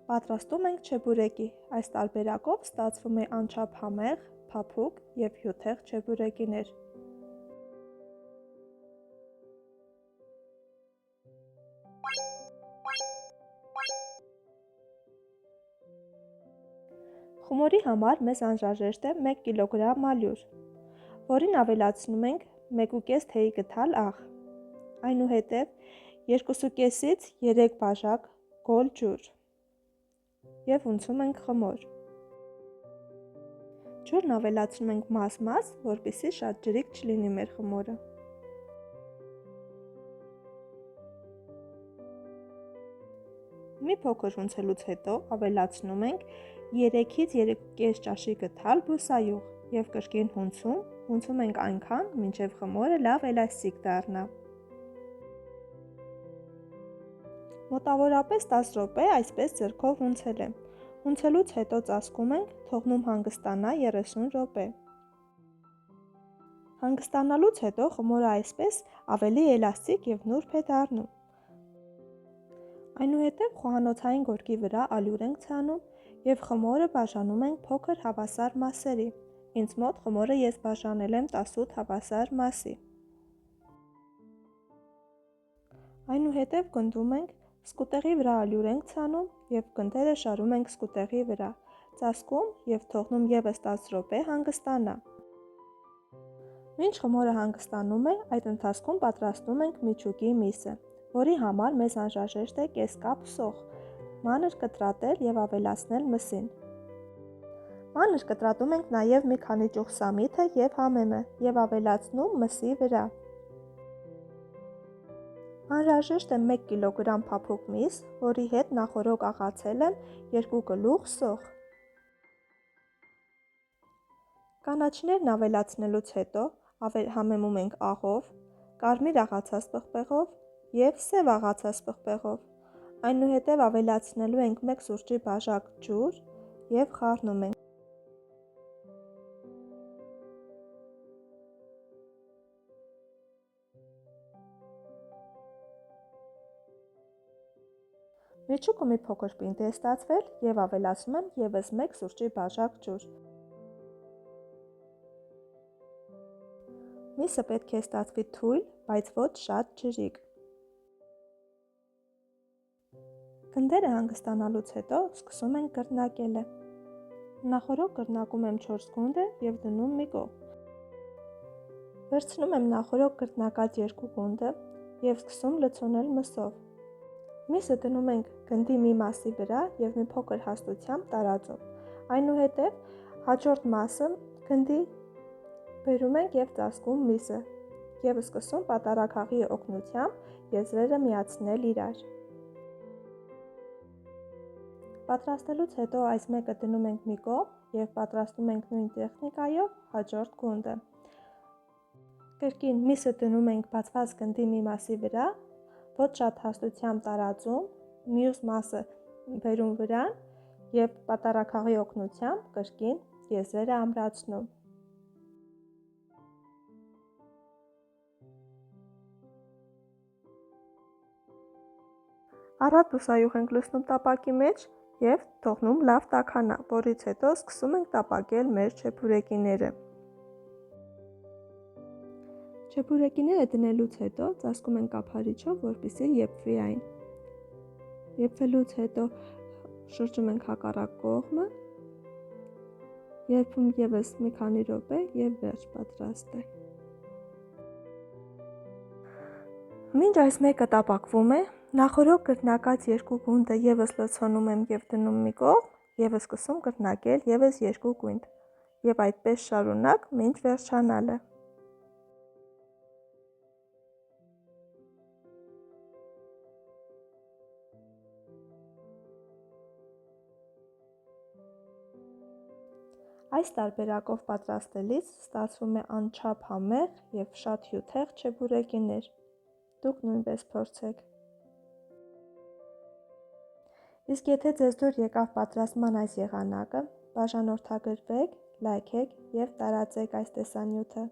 Պատրաստում ենք չեբուրեկի, այս տարբերակով ստացվում է անչափ համեղ, փափուկ և հյութեղ չեբուրեկիներ։ Խմորի համար մեզ անհրաժեշտ է 1 կգ ալյուր, որին ավելացնում ենք 1,5 թեյի կթալ աղ, այնուհետև 2,5-ից 3 բաժակ գոլ ջուր և ունցում ենք խմոր։ Ջուրն ավելացնում ենք մաս-մաս, որպեսզի շատ ջրիկ չլինի մեր խմորը։ Մի փոքր հունցելուց հետո ավելացնում ենք 3-ից 3,5 ճաշի կթալ բուսայուղ և կրկին հունցում ենք այնքան, մինչև խմորը լավ էլաստիկ դառնա։ Մոտավորապես 10 րոպե այսպես ձեռքով հունցել եմ։ Հունցելուց հետո ծածկում ենք, թողնում հանգստանա 30 րոպե։ Հանգստանալուց հետո խմորը այսպես ավելի էլաստիկ և նուրբ է դառնում։ Այնուհետև խոհանոցային գորգի վրա ալյուր ենք ցանում և խմորը բաժանում ենք փոքր հավասար մասերի։ Ինձ մոտ խմորը ես բաժանել եմ 18 հավասար մասի։ Այնուհետև գնդում ենք, սկուտեղի վրա ալյուր ենք ցանում և գնդերը շարում ենք սկուտեղի վրա, ծածկում և թողնում ևս 10 րոպե հանգստանա։ Մինչ խմորը հանգստանում է, այդ ընթացքում պատրաստում ենք միջուկի միսը, որի համար մեզ անհրաժեշտ է կես կապ սոխ, մանր կտրատել և ավելացնել մսին։ Մանր կտրատում ենք նաև մի քանի ճուղ սամիթը և համեմը և ավելացնում մսի վրա։ Անհրաժեշտ է 1 կգ փափուկ միս, որի հետ նախօրոք աղացել եմ 2 գլուխ սոխ։ Կանաչիներն ավելացնելուց հետո համեմում ենք աղով, կարմիր աղացած պղպեղով և սև աղացած պղպեղով, այնուհետև ավելացնելու ենք 1 սուրճի բաժակ ջուր և խառնում ենք։ Միջուկը մի փոքր պինդ է ստացվել և ավելացնում եմ ևս 1 սուրճի բաժակ ջուր։ Միսը պետք է ստացվի թույլ, բայց ոչ շատ ջրիկ։ Գնդերը հանգստանալուց հետո սկսում ենք կրկնակելը։ Նախօրոք կրկնակում եմ 4 գունդը և դնում մի կողմ։ Վերցնում եմ նախօրոք կրկնակած 2 գունդը և սկսում լցոնել մսով։ Միսը դնում ենք գնդի մի մասի վրա և մի փոքր հաստությամբ տարածում։ Այնուհետև հաջորդ մասը գնդի բերում ենք և ծածկում միսը և սկսում պատառաքաղի օգնությամբ եզրերը միացնել իրար։ Պատրաստելուց հետո այս մեկը դնում ենք մի կողմ և պատրաստում ենք նույն տեխնիկայով հաջորդ գունդը։ Կրկին միսը դնում ենք բացված գնդի մի մասի վրա, ոչ շատ հաստությամբ տարածում, մյուս մասը բերում վրան և պատառաքաղի օգնությամբ կրկին եզրերը ամրացնում։ Առատ բուսայուղ ենք լցնում տապակի մեջ և թողնում լավ տաքանա, որից հետո սկսում ենք տապակել մեր չեբուրեկիները։ Չեբուրեկիները դնելուց հետո ծածկում ենք կափարիչով, որպեսզի եփվի այն։ Եփվելուց հետո շրջում ենք հակառակ կողմը, եփում ևս մի քանի րոպե և վերջ պատրաստ է։ Մինչ այս մեկը տապակվում է, նախօրոք կրկնակած 2 գունդը ևս լցոնում եմ և դնում մի կողմ և սկսում կրկնակել ևս 2 գույնդ և այդպես շարունակ մինչ վերջանալը։ Այս տարբերակով պատրաստելիս ստացվում է անչափ համեղ և շատ հյութեղ չեբուրեկիներ։ Դուք նույնպես փորձեք։ Իսկ եթե ձեզ դուր եկավ պատրաստման այս եղանակը, բաժանորդագրվեք, լայքեք և տարածեք այս տեսանյութը։